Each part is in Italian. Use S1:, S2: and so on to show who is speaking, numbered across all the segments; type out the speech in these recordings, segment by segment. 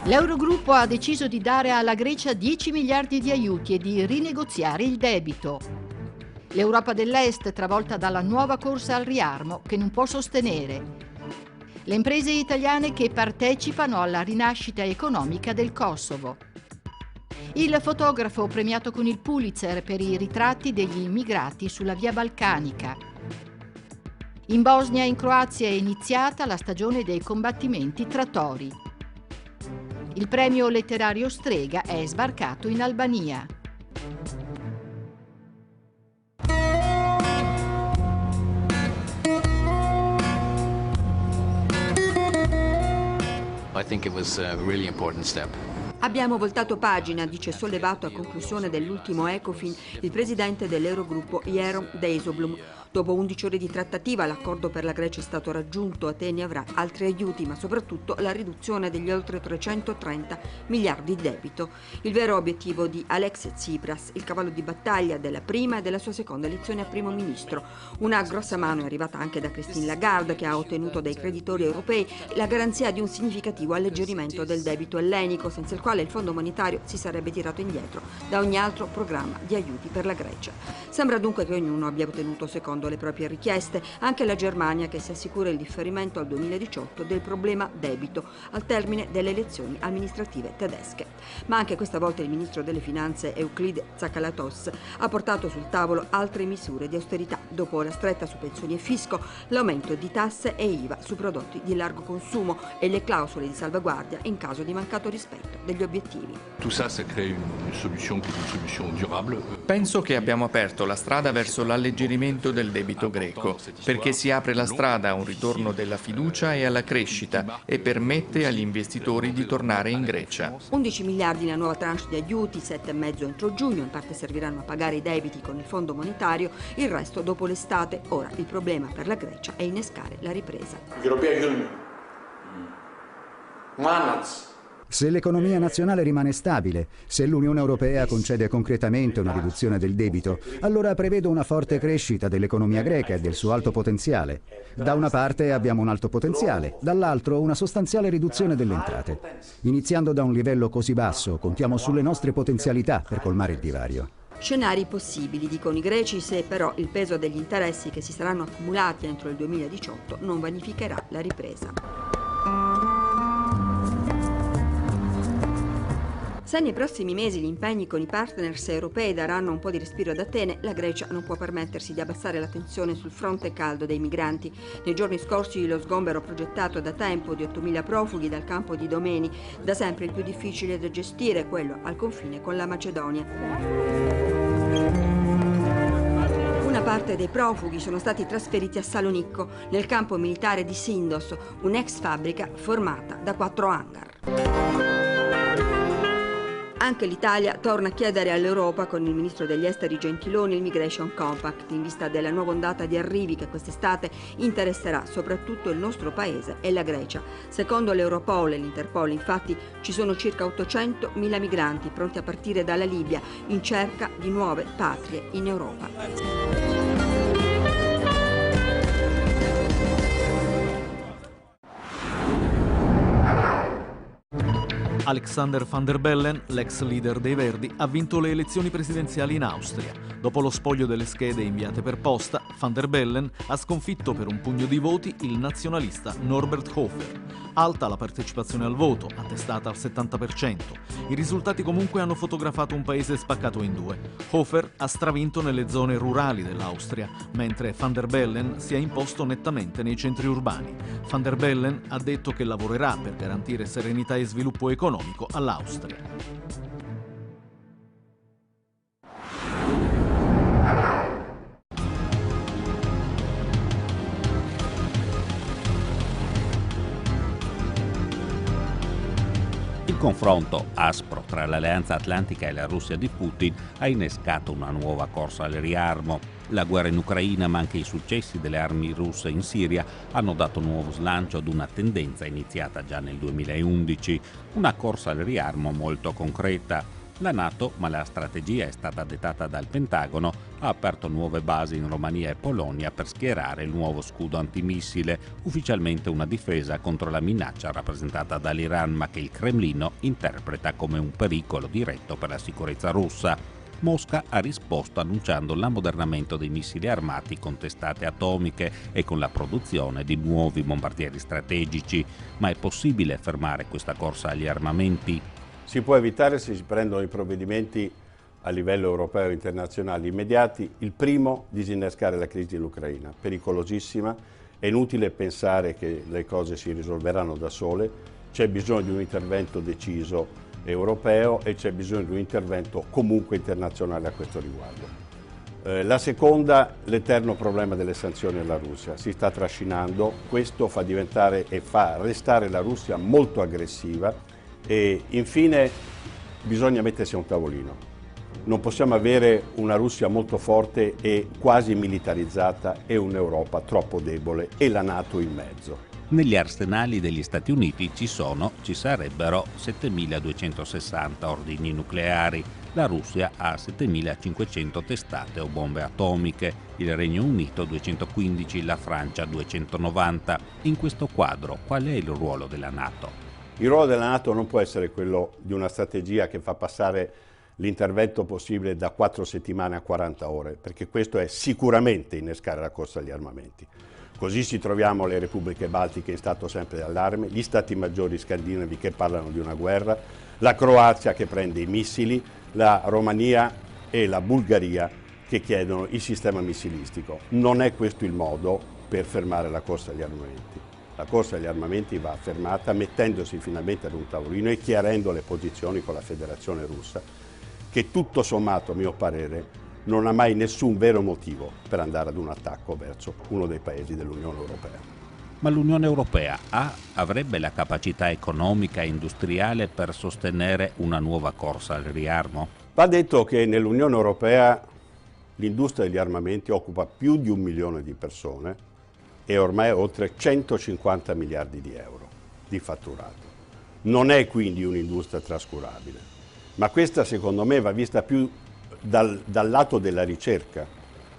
S1: L'Eurogruppo ha deciso di dare alla Grecia 10 miliardi di aiuti e di rinegoziare il debito. L'Europa dell'Est travolta dalla nuova corsa al riarmo che non può sostenere. Le imprese italiane che partecipano alla rinascita economica del Kosovo. Il fotografo premiato con il Pulitzer per i ritratti degli immigrati sulla via balcanica. In Bosnia e in Croazia è iniziata la stagione dei combattimenti tra tori. Il premio letterario Strega è sbarcato in Albania.
S2: I think it was a really important step.
S3: Abbiamo voltato pagina, dice sollevato a conclusione dell'ultimo Ecofin il presidente dell'Eurogruppo Jeroen Dijsselbloem. Dopo 11 ore di trattativa l'accordo per la Grecia è stato raggiunto. Atene avrà altri aiuti, ma soprattutto la riduzione degli oltre 330 miliardi di debito. Il vero obiettivo di Alexis Tsipras, il cavallo di battaglia della prima e della sua seconda elezione a primo ministro. Una grossa mano è arrivata anche da Christine Lagarde, che ha ottenuto dai creditori europei la garanzia di un significativo alleggerimento del debito ellenico, senza il quale il Fondo monetario si sarebbe tirato indietro da ogni altro programma di aiuti per la Grecia. Sembra dunque che ognuno abbia ottenuto secondo le proprie richieste, anche la Germania, che si assicura il differimento al 2018 del problema debito al termine delle elezioni amministrative tedesche. Ma anche questa volta il ministro delle finanze Euclide Tsakalotos ha portato sul tavolo altre misure di austerità, dopo la stretta su pensioni e fisco, l'aumento di tasse e IVA su prodotti di largo consumo e le clausole di salvaguardia in caso di mancato rispetto degli obiettivi.
S4: Penso che abbiamo aperto la strada verso l'alleggerimento del debito greco, perché si apre la strada a un ritorno della fiducia e alla crescita e permette agli investitori di tornare in Grecia.
S3: 11 miliardi nella nuova tranche di aiuti, 7,5 entro giugno, in parte serviranno a pagare i debiti con il Fondo monetario, il resto dopo l'estate. Ora il problema per la Grecia è innescare la ripresa.
S5: Se l'economia nazionale rimane stabile, se l'Unione Europea concede concretamente una riduzione del debito, allora prevedo una forte crescita dell'economia greca e del suo alto potenziale. Da una parte abbiamo un alto potenziale, dall'altro una sostanziale riduzione delle entrate. Iniziando da un livello così basso, contiamo sulle nostre potenzialità per colmare il divario.
S3: Scenari possibili, dicono i greci, se però il peso degli interessi che si saranno accumulati entro il 2018 non vanificherà la ripresa. Se nei prossimi mesi gli impegni con i partners europei daranno un po' di respiro ad Atene, la Grecia non può permettersi di abbassare la tensione sul fronte caldo dei migranti. Nei giorni scorsi lo sgombero progettato da tempo di 8.000 profughi dal campo di Idomeni, da sempre il più difficile da gestire, quello al confine con la Macedonia. Una parte dei profughi sono stati trasferiti a Salonicco, nel campo militare di Sindos, un'ex fabbrica formata da 4 hangar. Anche l'Italia torna a chiedere all'Europa, con il ministro degli esteri Gentiloni, il Migration Compact, in vista della nuova ondata di arrivi che quest'estate interesserà soprattutto il nostro paese e la Grecia. Secondo l'Europol e l'Interpol, infatti, ci sono circa 800.000 migranti pronti a partire dalla Libia in cerca di nuove patrie in Europa.
S6: Alexander Van der Bellen, l'ex leader dei Verdi, ha vinto le elezioni presidenziali in Austria. Dopo lo spoglio delle schede inviate per posta, Van der Bellen ha sconfitto per un pugno di voti il nazionalista Norbert Hofer. Alta la partecipazione al voto, attestata al 70%. I risultati comunque hanno fotografato un paese spaccato in due. Hofer ha stravinto nelle zone rurali dell'Austria, mentre Van der Bellen si è imposto nettamente nei centri urbani. Van der Bellen ha detto che lavorerà per garantire serenità e sviluppo economico all'Austria.
S7: Il confronto aspro tra l'Alleanza Atlantica e la Russia di Putin ha innescato una nuova corsa al riarmo. La guerra in Ucraina, ma anche i successi delle armi russe in Siria hanno dato nuovo slancio ad una tendenza iniziata già nel 2011, una corsa al riarmo molto concreta. La NATO, ma la strategia è stata dettata dal Pentagono, ha aperto nuove basi in Romania e Polonia per schierare il nuovo scudo antimissile, ufficialmente una difesa contro la minaccia rappresentata dall'Iran, ma che il Cremlino interpreta come un pericolo diretto per la sicurezza russa. Mosca ha risposto annunciando l'ammodernamento dei missili armati con testate atomiche e con la produzione di nuovi bombardieri strategici. Ma è possibile fermare questa corsa agli armamenti?
S8: Si può evitare se si prendono i provvedimenti a livello europeo e internazionale immediati. Il primo, disinnescare la crisi dell'Ucraina, pericolosissima. È inutile pensare che le cose si risolveranno da sole. C'è bisogno di un intervento deciso europeo e c'è bisogno di un intervento comunque internazionale a questo riguardo. La seconda, l'eterno problema delle sanzioni alla Russia. Si sta trascinando, questo fa diventare e fa restare la Russia molto aggressiva e infine bisogna mettersi a un tavolino. Non possiamo avere una Russia molto forte e quasi militarizzata e un'Europa troppo debole e la NATO in mezzo.
S7: Negli arsenali degli Stati Uniti ci sarebbero 7.260 ordigni nucleari, la Russia ha 7.500 testate o bombe atomiche, il Regno Unito 215, la Francia 290. In questo quadro qual è il ruolo della NATO?
S8: Il ruolo della NATO non può essere quello di una strategia che fa passare l'intervento possibile da 4 settimane a 40 ore, perché questo è sicuramente innescare la corsa agli armamenti. Così ci troviamo le repubbliche baltiche in stato sempre d'allarme, gli stati maggiori scandinavi che parlano di una guerra, la Croazia che prende i missili, la Romania e la Bulgaria che chiedono il sistema missilistico. Non è questo il modo per fermare la corsa agli armamenti. La corsa agli armamenti va fermata mettendosi finalmente ad un tavolino e chiarendo le posizioni con la Federazione Russa, che tutto sommato, a mio parere, non ha mai nessun vero motivo per andare ad un attacco verso uno dei paesi dell'Unione Europea.
S7: Ma l'Unione Europea avrebbe la capacità economica e industriale per sostenere una nuova corsa al riarmo?
S8: Va detto che nell'Unione Europea l'industria degli armamenti occupa più di 1 milione di persone e ormai oltre 150 miliardi di euro di fatturato. Non è quindi un'industria trascurabile, ma questa secondo me va vista più dal lato della ricerca,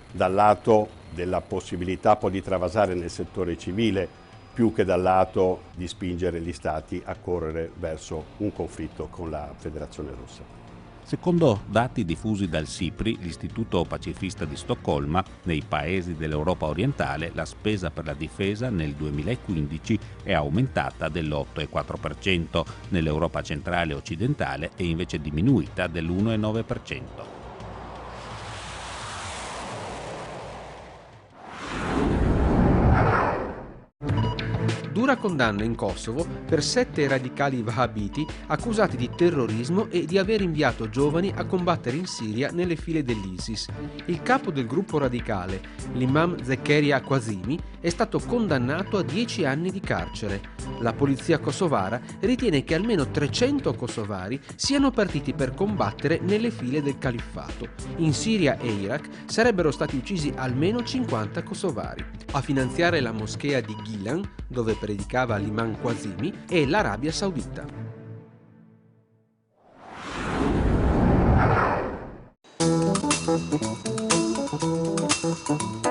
S8: dal lato della possibilità poi di travasare nel settore civile, più che dal lato di spingere gli Stati a correre verso un conflitto con la Federazione Russa.
S7: Secondo dati diffusi dal SIPRI, l'Istituto Pacifista di Stoccolma, nei paesi dell'Europa orientale la spesa per la difesa nel 2015 è aumentata dell'8,4%, nell'Europa centrale e occidentale è invece diminuita dell'1,9%.
S9: Dura condanna in Kosovo per 7 radicali wahhabiti accusati di terrorismo e di aver inviato giovani a combattere in Siria nelle file dell'ISIS. Il capo del gruppo radicale, l'imam Zekeriya Quasimi, è stato condannato a 10 anni di carcere. La polizia kosovara ritiene che almeno 300 kosovari siano partiti per combattere nelle file del califfato. In Siria e Iraq sarebbero stati uccisi almeno 50 kosovari. A finanziare la moschea di Gilan, dove predicava l'imam Quasimi, è l'Arabia Saudita.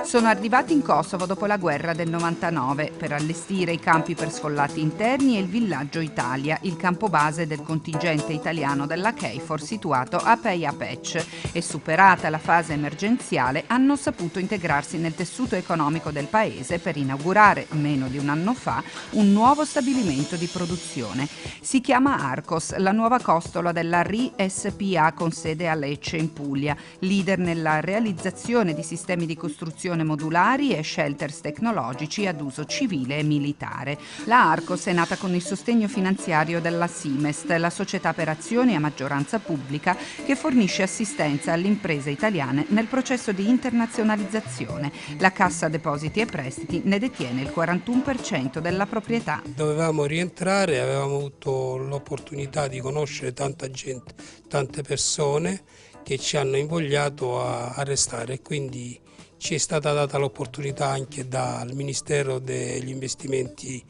S10: Sono arrivati in Kosovo dopo la guerra del 99 per allestire i campi per sfollati interni e il villaggio Italia, il campo base del contingente italiano della KFOR situato a Peja Peć, e superata la fase emergenziale hanno saputo integrarsi nel tessuto economico del paese per inaugurare, meno di un anno fa, un nuovo stabilimento di produzione. Si chiama Arcos, la nuova costola della RI SPA con sede a Lecce in Puglia, leader nella realizzazione di sistemi di costruzione modulari e shelters tecnologici ad uso civile e militare. La Arcos è nata con il sostegno finanziario della Simest, la società per azioni a maggioranza pubblica che fornisce assistenza alle imprese italiane nel processo di internazionalizzazione. La Cassa Depositi e Prestiti ne detiene il 41% della proprietà.
S11: Dovevamo rientrare, avevamo avuto l'opportunità di conoscere tanta gente, tante persone che ci hanno invogliato a restare, quindi Ci è stata data l'opportunità anche dal Ministero degli Investimenti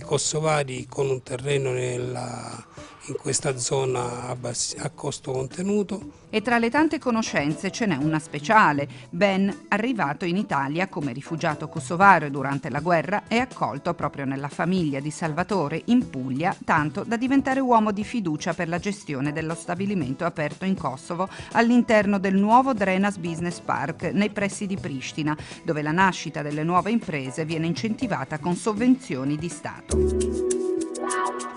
S11: kosovari con un terreno in questa zona a costo contenuto.
S10: E tra le tante conoscenze ce n'è una speciale. Ben, arrivato in Italia come rifugiato kosovaro durante la guerra, è accolto proprio nella famiglia di Salvatore in Puglia, tanto da diventare uomo di fiducia per la gestione dello stabilimento aperto in Kosovo all'interno del nuovo Drenas Business Park nei pressi di Pristina, dove la nascita delle nuove imprese viene incentivata con sovvenzioni di Stato.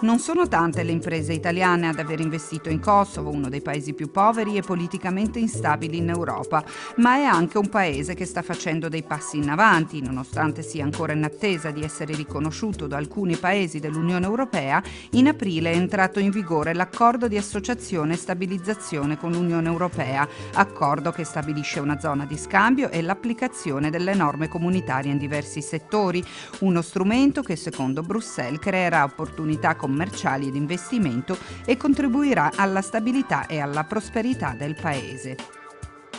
S10: Non sono tante le imprese italiane ad aver investito in Kosovo, uno dei paesi più poveri e politicamente instabili in Europa, ma è anche un paese che sta facendo dei passi in avanti, nonostante sia ancora in attesa di essere riconosciuto da alcuni paesi dell'Unione Europea. In aprile è entrato in vigore l'accordo di associazione e stabilizzazione con l'Unione Europea, accordo che stabilisce una zona di scambio e l'applicazione delle norme comunitarie in diversi settori, uno strumento che secondo Bruxelles creerà opportunità commerciali ed investimento e contribuirà alla stabilità e alla prosperità del paese.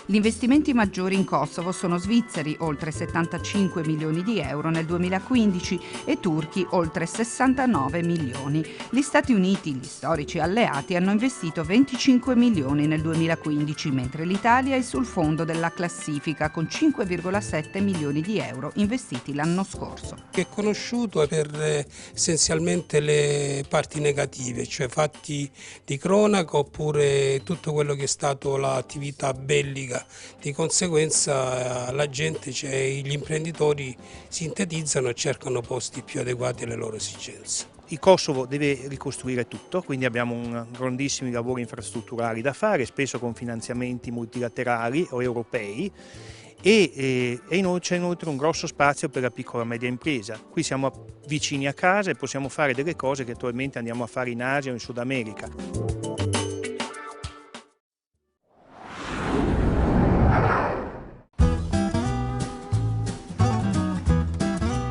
S10: Gli investimenti maggiori in Kosovo sono svizzeri, oltre 75 milioni di euro nel 2015, e turchi, oltre 69 milioni. Gli Stati Uniti, gli storici alleati, hanno investito 25 milioni nel 2015, mentre l'Italia è sul fondo della classifica con 5,7 milioni di euro investiti l'anno scorso.
S11: È conosciuto per essenzialmente le parti negative, cioè fatti di cronaca oppure tutto quello che è stato l'attività bellica. Di conseguenza la gente, cioè gli imprenditori sintetizzano e cercano posti più adeguati alle loro esigenze.
S12: Il Kosovo deve ricostruire tutto, quindi abbiamo grandissimi lavori infrastrutturali da fare, spesso con finanziamenti multilaterali o europei, e c'è inoltre un grosso spazio per la piccola e media impresa. Qui siamo vicini a casa e possiamo fare delle cose che attualmente andiamo a fare in Asia o in Sud America.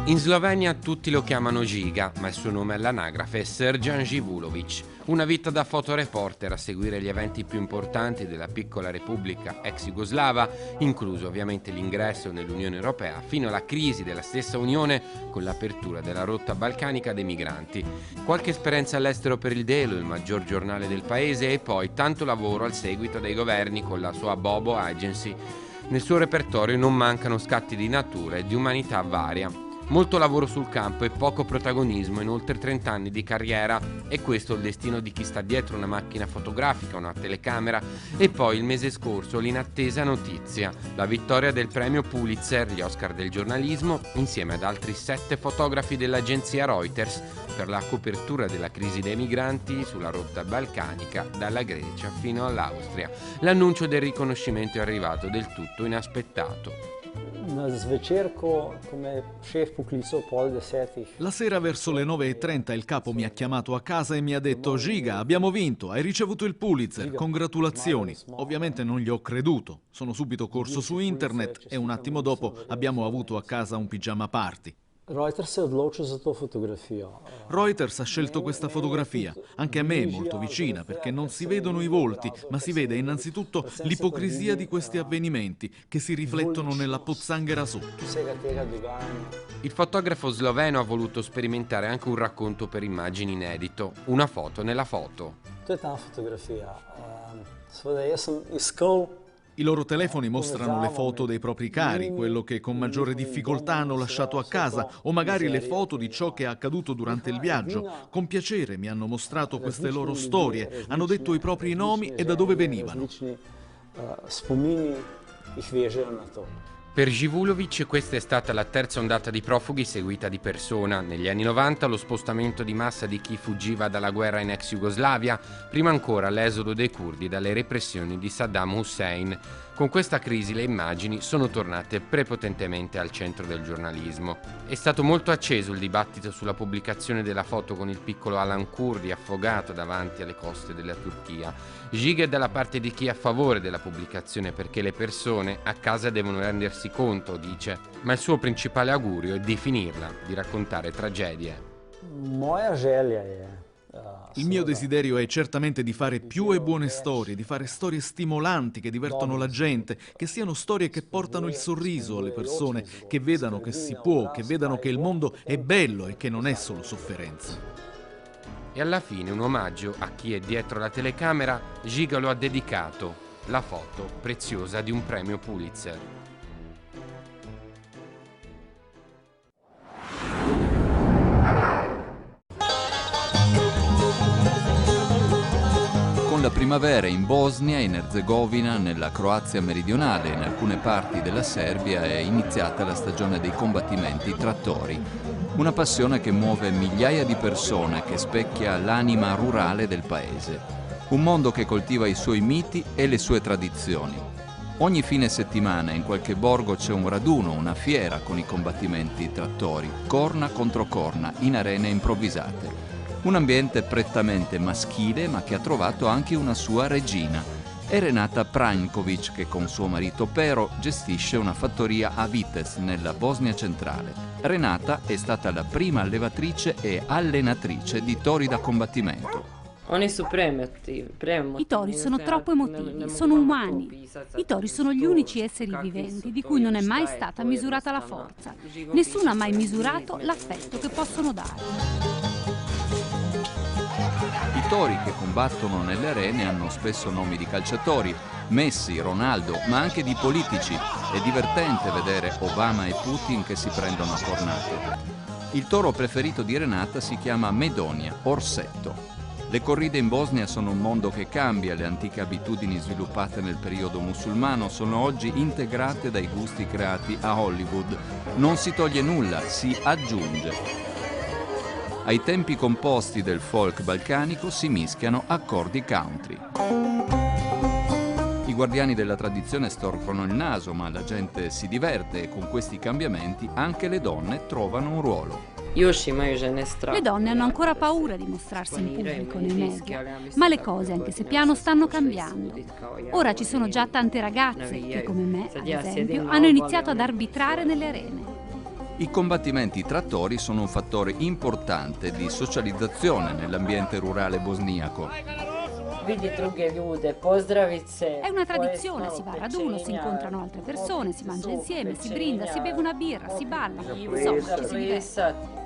S13: In Slovenia tutti lo chiamano Žiga, ma il suo nome all'anagrafe è Srđan Živulović. Una vita da fotoreporter a seguire gli eventi più importanti della piccola repubblica ex jugoslava, incluso ovviamente l'ingresso nell'Unione Europea, fino alla crisi della stessa Unione con l'apertura della rotta balcanica dei migranti. Qualche esperienza all'estero per il Delo, il maggior giornale del paese, e poi tanto lavoro al seguito dei governi con la sua Bobo Agency. Nel suo repertorio non mancano scatti di natura e di umanità varia. Molto lavoro sul campo e poco protagonismo in oltre 30 anni di carriera. È questo il destino di chi sta dietro una macchina fotografica, una telecamera. E poi il mese scorso l'inattesa notizia, la vittoria del premio Pulitzer, gli Oscar del giornalismo, insieme ad altri 7 fotografi dell'agenzia Reuters per la copertura della crisi dei migranti sulla rotta balcanica dalla Grecia fino all'Austria. L'annuncio del riconoscimento è arrivato del tutto inaspettato.
S6: La sera verso le 9:30 il capo mi ha chiamato a casa e mi ha detto: Žiga, abbiamo vinto, hai ricevuto il Pulitzer, congratulazioni. Ovviamente non gli ho creduto, sono subito corso su internet e un attimo dopo abbiamo avuto a casa un pigiama party. Reuters ha scelto questa fotografia, anche a me è molto vicina perché non si vedono i volti, ma si vede innanzitutto l'ipocrisia di questi avvenimenti che si riflettono nella pozzanghera sotto.
S13: Il fotografo sloveno ha voluto sperimentare anche un racconto per immagini inedito, una foto nella foto.
S6: I loro telefoni mostrano le foto dei propri cari, quello che con maggiore difficoltà hanno lasciato a casa, o magari le foto di ciò che è accaduto durante il viaggio. Con piacere mi hanno mostrato queste loro storie, hanno detto i propri nomi e da dove venivano.
S13: Per Živulović questa è stata la terza ondata di profughi seguita di persona. Negli anni 90 lo spostamento di massa di chi fuggiva dalla guerra in ex Jugoslavia, prima ancora l'esodo dei curdi dalle repressioni di Saddam Hussein. Con questa crisi le immagini sono tornate prepotentemente al centro del giornalismo. È stato molto acceso il dibattito sulla pubblicazione della foto con il piccolo Alan Kurdi affogato davanti alle coste della Turchia. Žiga è dalla parte di chi è a favore della pubblicazione perché le persone a casa devono rendersi conto, dice, ma il suo principale augurio è di finirla, di raccontare tragedie.
S6: Il mio desiderio è certamente di fare più e buone storie, di fare storie stimolanti che divertono la gente, che siano storie che portano il sorriso alle persone, che vedano che si può, che vedano che il mondo è bello e che non è solo sofferenza.
S13: E alla fine un omaggio a chi è dietro la telecamera. Giga lo ha dedicato, la foto preziosa di un premio Pulitzer.
S14: Con la primavera in Bosnia, in Erzegovina, nella Croazia meridionale e in alcune parti della Serbia è iniziata la stagione dei combattimenti trattori. Una passione che muove migliaia di persone, che specchia l'anima rurale del paese. Un mondo che coltiva i suoi miti e le sue tradizioni. Ogni fine settimana in qualche borgo c'è un raduno, una fiera con i combattimenti trattori, corna contro corna, in arene improvvisate. Un ambiente prettamente maschile, ma che ha trovato anche una sua regina. È Renata Pranjković, che con suo marito Pero gestisce una fattoria a Vitez, nella Bosnia centrale. Renata è stata la prima allevatrice e allenatrice di tori da combattimento.
S15: I tori sono troppo emotivi, sono umani. I tori sono gli unici esseri viventi di cui non è mai stata misurata la forza. Nessuno ha mai misurato l'affetto che possono dare.
S14: I tori che combattono nelle arene hanno spesso nomi di calciatori, Messi, Ronaldo, ma anche di politici. È divertente vedere Obama e Putin che si prendono a cornate. Il toro preferito di Renata si chiama Medonia, orsetto. Le corride in Bosnia sono un mondo che cambia, le antiche abitudini sviluppate nel periodo musulmano sono oggi integrate dai gusti creati a Hollywood. Non si toglie nulla, si aggiunge. Ai tempi composti del folk balcanico si mischiano accordi country. I guardiani della tradizione storcono il naso, ma la gente si diverte e con questi cambiamenti anche le donne trovano un ruolo.
S15: Le donne hanno ancora paura di mostrarsi in pubblico, nei media, ma le cose, anche se piano, stanno cambiando. Ora ci sono già tante ragazze che, come me, ad esempio, hanno iniziato ad arbitrare nelle arene.
S14: I combattimenti trattori sono un fattore importante di socializzazione nell'ambiente rurale bosniaco.
S15: È una tradizione, si va a raduno, si incontrano altre persone, si mangia insieme, si brinda, si beve una birra, si balla, insomma ci si diverte.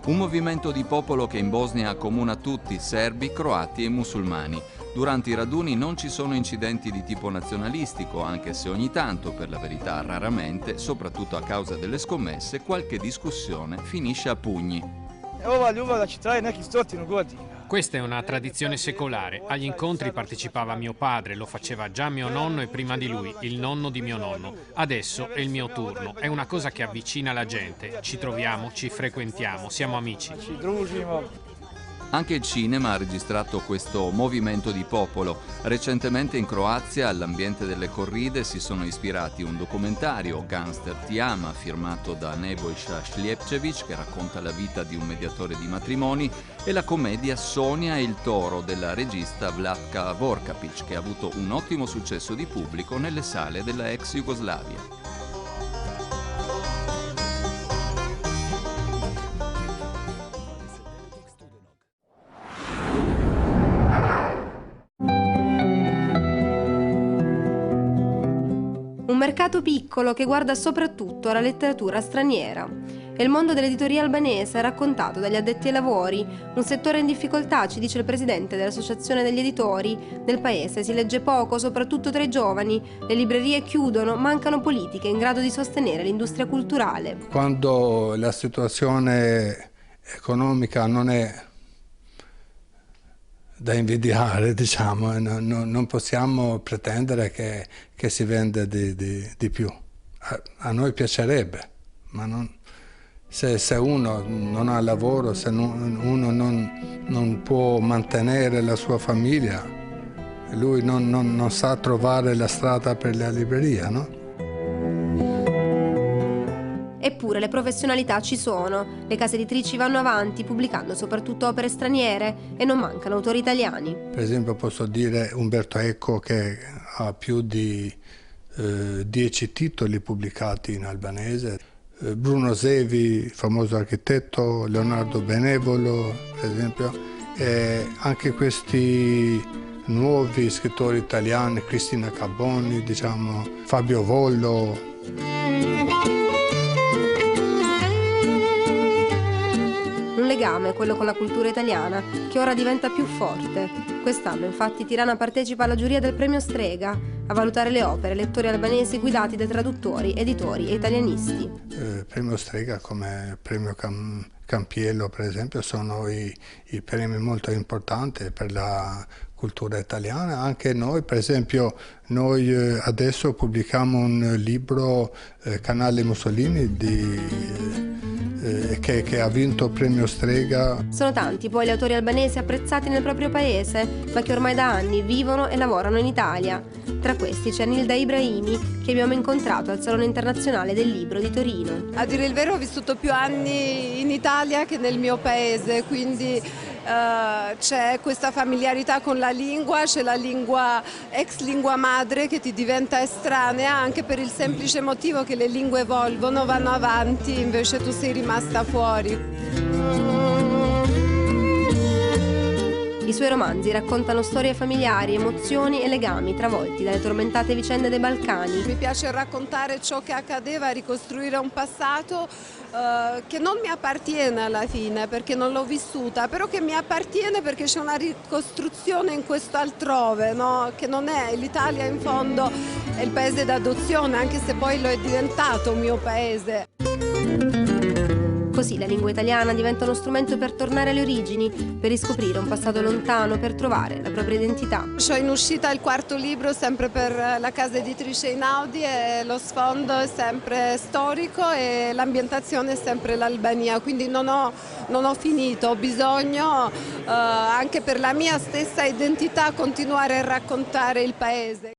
S14: Un movimento di popolo che in Bosnia accomuna tutti, serbi, croati e musulmani. Durante i raduni non ci sono incidenti di tipo nazionalistico, anche se ogni tanto, per la verità raramente, soprattutto a causa delle scommesse, qualche discussione finisce a pugni.
S16: Questa è una tradizione secolare. Agli incontri partecipava mio padre, lo faceva già mio nonno e prima di lui, il nonno di mio nonno. Adesso è il mio turno. È una cosa che avvicina la gente. Ci troviamo, ci frequentiamo, siamo amici.
S14: Anche il cinema ha registrato questo movimento di popolo. Recentemente in Croazia all'ambiente delle corride si sono ispirati un documentario, Gangster ti ama, firmato da Nebojša Slijepčević, che racconta la vita di un mediatore di matrimoni, e la commedia Sonia e il toro della regista Vlatka Vorkapić, che ha avuto un ottimo successo di pubblico nelle sale della ex Jugoslavia.
S17: Un mercato piccolo che guarda soprattutto alla letteratura straniera. È il mondo dell'editoria albanese raccontato dagli addetti ai lavori, un settore in difficoltà, ci dice il presidente dell'associazione degli editori. Nel paese si legge poco, soprattutto tra i giovani, le librerie chiudono, mancano politiche in grado di sostenere l'industria culturale.
S18: Quando la situazione economica non è da invidiare, diciamo, non possiamo pretendere che si venda di più. A noi piacerebbe, ma se uno non ha lavoro, se uno non può mantenere la sua famiglia, lui non sa trovare la strada per la libreria, no?
S17: Eppure le professionalità ci sono, le case editrici vanno avanti pubblicando soprattutto opere straniere e non mancano autori italiani.
S18: Per esempio posso dire Umberto Eco, che ha più di 10 titoli pubblicati in albanese, Bruno Zevi, famoso architetto, Leonardo Benevolo per esempio, E anche questi nuovi scrittori italiani, Cristina Carboni, diciamo, Fabio Vollo.
S17: Un legame, quello con la cultura italiana, che ora diventa più forte. Quest'anno infatti Tirana partecipa alla giuria del premio Strega a valutare le opere, lettori albanesi guidati da traduttori, editori e italianisti.
S18: Il premio Strega come premio Campiello per esempio sono i premi molto importanti per la cultura italiana. Anche noi, per esempio, noi adesso pubblichiamo un libro, Canale Mussolini, che ha vinto il premio Strega.
S17: Sono tanti poi gli autori albanesi apprezzati nel proprio paese, ma che ormai da anni vivono e lavorano in Italia. Tra questi c'è Nilda Ibrahimi, che abbiamo incontrato al Salone Internazionale del Libro di Torino.
S19: A dire il vero ho vissuto più anni in Italia che nel mio paese, quindi c'è questa familiarità con la lingua, c'è la lingua ex lingua madre che ti diventa estranea anche per il semplice motivo che le lingue evolvono, vanno avanti, invece tu sei rimasta fuori.
S17: I suoi romanzi raccontano storie familiari, emozioni e legami travolti dalle tormentate vicende dei Balcani.
S19: Mi piace raccontare ciò che accadeva, ricostruire un passato che non mi appartiene alla fine perché non l'ho vissuta, però che mi appartiene perché c'è una ricostruzione in questo altrove, no? Che non è l'Italia, in fondo è il paese d'adozione, anche se poi lo è diventato un mio paese.
S17: Così la lingua italiana diventa uno strumento per tornare alle origini, per riscoprire un passato lontano, per trovare la propria identità.
S19: C'ho in uscita il quarto libro sempre per la casa editrice Einaudi e lo sfondo è sempre storico e l'ambientazione è sempre l'Albania, quindi non ho finito, ho bisogno anche per la mia stessa identità continuare a raccontare il paese.